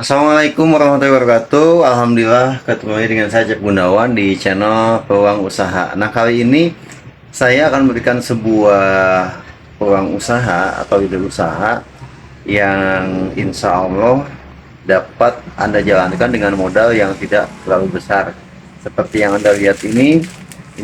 Assalamualaikum warahmatullahi wabarakatuh. Alhamdulillah ketemu lagi dengan saya Cep Gunawan di channel Peluang Usaha. Nah, kali ini saya akan memberikan sebuah peluang usaha atau ide usaha yang insya Allah dapat Anda jalankan dengan modal yang tidak terlalu besar. Seperti yang Anda lihat ini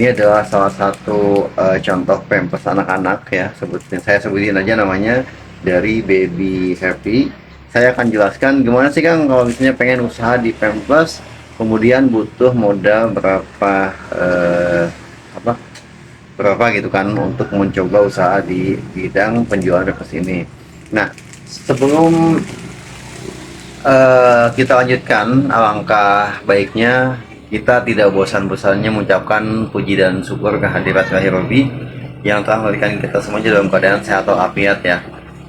adalah salah satu contoh pampers anak-anak ya. Saya sebutin aja namanya dari Baby Happy. Saya akan jelaskan gimana sih Kang kalau misalnya pengen usaha di Pampers, kemudian butuh modal apa berapa gitu kan untuk mencoba usaha di bidang penjualan Pampers ini. Nah, sebelum kita lanjutkan, alangkah baiknya kita tidak bosan-bosannya mengucapkan puji dan syukur kehadirat Ilahi Robbi yang telah memberikan kita semuanya dalam keadaan sehat walafiat ya.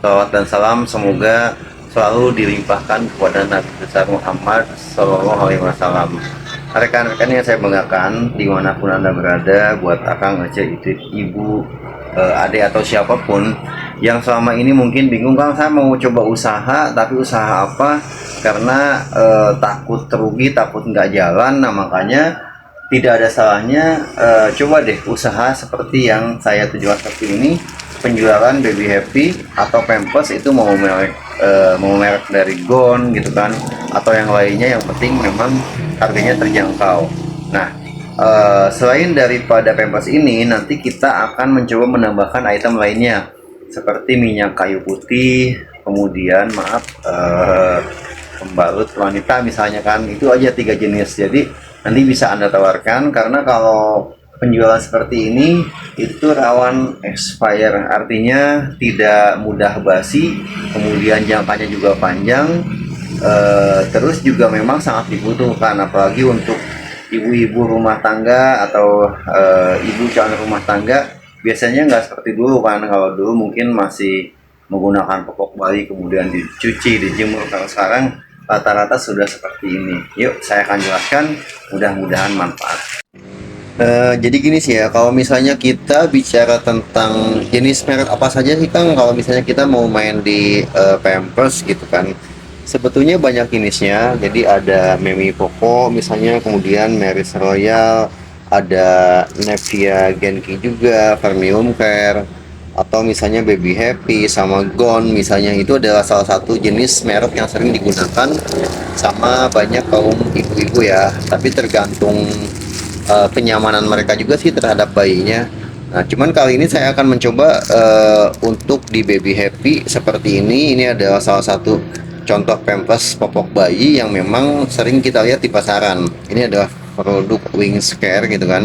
Salawat dan salam semoga selalu dilimpahkan kepada Nabi besar Muhammad Sallallahu Alaihi Wasallam. Rekan-rekan yang saya banggakan dimanapun Anda berada, buat akang, aceh, ibu, adik atau siapapun yang selama ini mungkin bingung, Kang saya mau coba usaha tapi usaha apa, karena takut terugi, takut nggak jalan. Nah, makanya tidak ada salahnya coba deh usaha seperti yang saya tujuan seperti ini, penjualan Baby Happy atau Pampers. Itu mau merek dari Gon gitu kan atau yang lainnya, yang penting memang harganya terjangkau. Nah, selain daripada Pampers ini, nanti kita akan mencoba menambahkan item lainnya seperti minyak kayu putih, kemudian pembalut wanita misalnya kan. Itu aja 3 jenis, jadi nanti bisa Anda tawarkan, karena kalau penjualan seperti ini itu rawan expire, artinya tidak mudah basi, kemudian jangkanya juga panjang, terus juga memang sangat dibutuhkan apalagi untuk ibu-ibu rumah tangga atau ibu calon rumah tangga. Biasanya nggak seperti dulu kan, kalau dulu mungkin masih menggunakan popok bayi kemudian dicuci, dijemur. Kalau sekarang rata-rata sudah seperti ini. Yuk saya akan jelaskan, mudah-mudahan manfaat. Jadi gini sih ya, kalau misalnya kita bicara tentang jenis merek apa saja sih Kang, kalau misalnya kita mau main di Pampers gitu kan, sebetulnya banyak jenisnya. Jadi ada Memi Poco misalnya, kemudian Meris Royal, ada Nevia Genki juga, Premium Care, atau misalnya Baby Happy sama Gon misalnya. Itu adalah salah satu jenis merek yang sering digunakan sama banyak kaum ibu-ibu ya, tapi tergantung kenyamanan mereka juga sih terhadap bayinya. Nah, cuman kali ini saya akan mencoba untuk di Baby Happy seperti ini. Ini adalah salah satu contoh Pampers popok bayi yang memang sering kita lihat di pasaran. Ini adalah produk Wings Care gitu kan.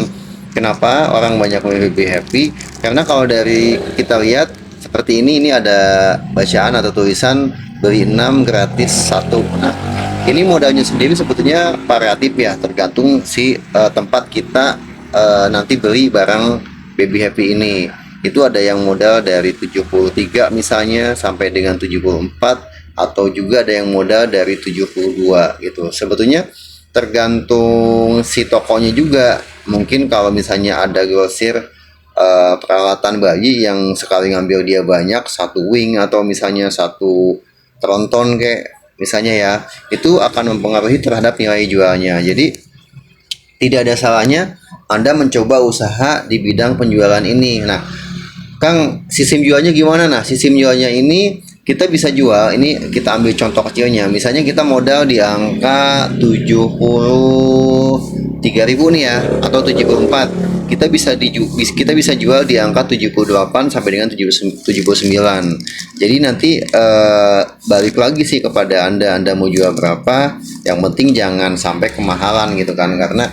Kenapa orang banyak memilih Baby Happy? Karena kalau dari kita lihat seperti ini ada bacaan atau tulisan beli 6 gratis 1. Nah, ini modalnya sendiri sebetulnya variatif ya, tergantung si tempat kita nanti beli barang Baby Happy ini. Itu ada yang modal dari 73 misalnya sampai dengan 74, atau juga ada yang modal dari 72 gitu. Sebetulnya tergantung si tokonya juga. Mungkin kalau misalnya ada grosir peralatan bayi yang sekali ngambil dia banyak, satu wing atau misalnya satu tronton kayak misalnya ya, itu akan mempengaruhi terhadap nilai jualnya. Jadi tidak ada salahnya Anda mencoba usaha di bidang penjualan ini. Nah, Kang, sistem jualnya gimana? Nah, sistem jualnya ini kita bisa jual, ini kita ambil contoh kecilnya. Misalnya kita modal di angka 73.000 nih ya, atau 74. Kita bisa jual di angka 78 sampai dengan 79. Jadi nanti balik lagi sih kepada Anda mau jual berapa. Yang penting jangan sampai kemahalan gitu kan, karena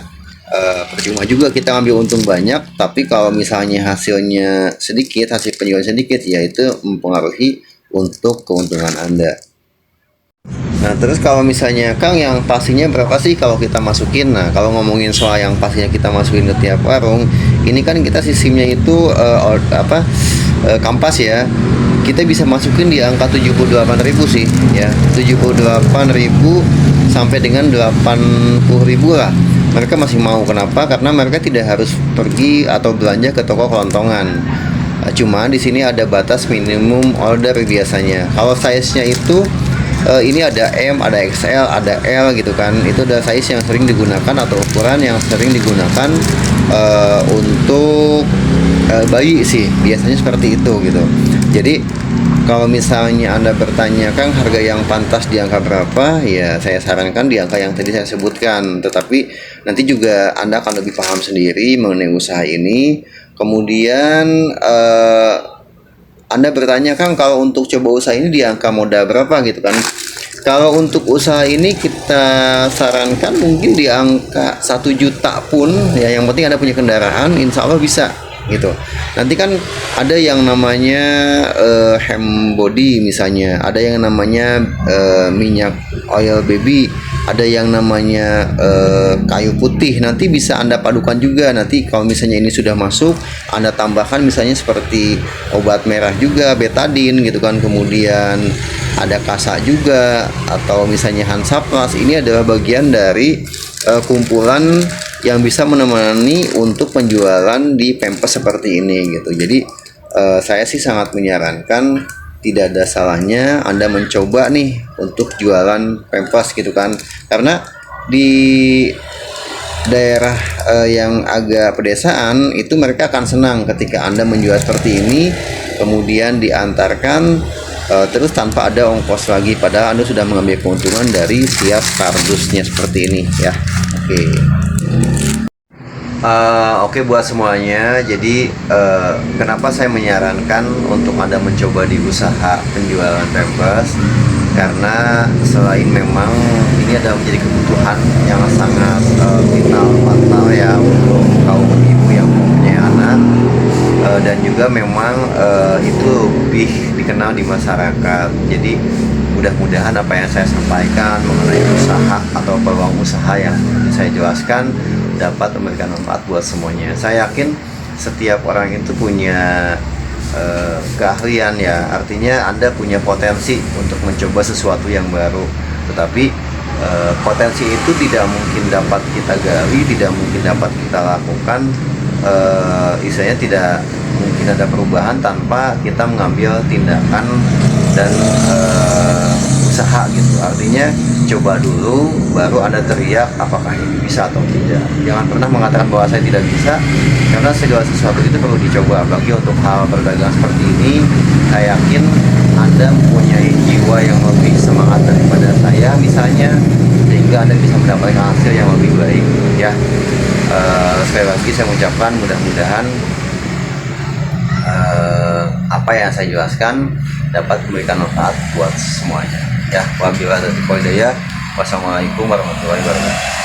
percuma juga kita ambil untung banyak, tapi kalau misalnya hasilnya sedikit, hasil penjualan sedikit, ya itu mempengaruhi untuk keuntungan Anda. Nah, terus kalau misalnya Kang, yang pastinya berapa sih kalau kita masukin? Nah, kalau ngomongin soal yang pastinya kita masukin ke tiap warung, ini kan kita sistemnya itu kampas ya. Kita bisa masukin di angka 78.000 sih ya. 78.000 sampai dengan 80.000 lah. Mereka masih mau. Kenapa? Karena mereka tidak harus pergi atau belanja ke toko kelontongan. Cuma di sini ada batas minimum order biasanya. Kalau size-nya itu ini ada M, ada XL, ada L gitu kan. Itu adalah size yang sering digunakan atau ukuran yang sering digunakan untuk bayi sih, biasanya seperti itu gitu. Jadi kalau misalnya Anda bertanya, Kang, harga yang pantas di angka berapa? Ya, saya sarankan di angka yang tadi saya sebutkan. Tetapi nanti juga Anda akan lebih paham sendiri mengenai usaha ini. Kemudian Anda bertanya, Kang, kalau untuk coba usaha ini di angka modal berapa gitu kan? Kalau untuk usaha ini kita sarankan mungkin di angka 1 juta pun ya, yang penting Anda punya kendaraan, insya Allah bisa gitu. Nanti kan ada yang namanya hem body misalnya, ada yang namanya minyak oil baby, ada yang namanya kayu putih. Nanti bisa Anda padukan juga. Nanti kalau misalnya ini sudah masuk, Anda tambahkan misalnya seperti obat merah juga, betadine gitu kan. Kemudian ada kasa juga, atau misalnya Hansaplast. Ini adalah bagian dari kumpulan yang bisa menemani untuk penjualan di Pampers seperti ini gitu. Jadi saya sih sangat menyarankan, tidak ada salahnya Anda mencoba nih untuk jualan Pampers gitu kan. Karena di daerah yang agak pedesaan itu mereka akan senang ketika Anda menjual seperti ini, kemudian diantarkan terus tanpa ada ongkos lagi, padahal Anda sudah mengambil keuntungan dari setiap kardusnya seperti ini ya. Oke. Oke, buat semuanya. Jadi kenapa saya menyarankan untuk Anda mencoba di usaha penjualan Pampers? Karena selain memang ini adalah menjadi kebutuhan yang sangat vital ya untuk kaum ibu yang mempunyai anak, dan juga memang itu lebih dikenal di masyarakat. Jadi mudah-mudahan apa yang saya sampaikan mengenai usaha atau peluang usaha yang saya jelaskan dapat memberikan manfaat buat semuanya. Saya yakin setiap orang itu punya keahlian ya, artinya Anda punya potensi untuk mencoba sesuatu yang baru. Tetapi potensi itu tidak mungkin dapat kita gali, tidak mungkin dapat kita lakukan. Istilahnya tidak mungkin ada perubahan tanpa kita mengambil tindakan dan usaha gitu. Artinya coba dulu baru Anda teriak apakah ini bisa atau tidak. Jangan pernah mengatakan bahwa saya tidak bisa, karena segala sesuatu itu perlu dicoba. Apalagi untuk hal perdagangan seperti ini, saya yakin Anda mempunyai jiwa yang lebih semangat daripada saya misalnya, sehingga Anda bisa mendapatkan hasil yang lebih baik ya. Sekali lagi saya mengucapkan mudah-mudahan apa yang saya jelaskan dapat memberikan manfaat buat semuanya ya. Wabillahi taufiq wal hidayah. Wassalamualaikum warahmatullahi wabarakatuh.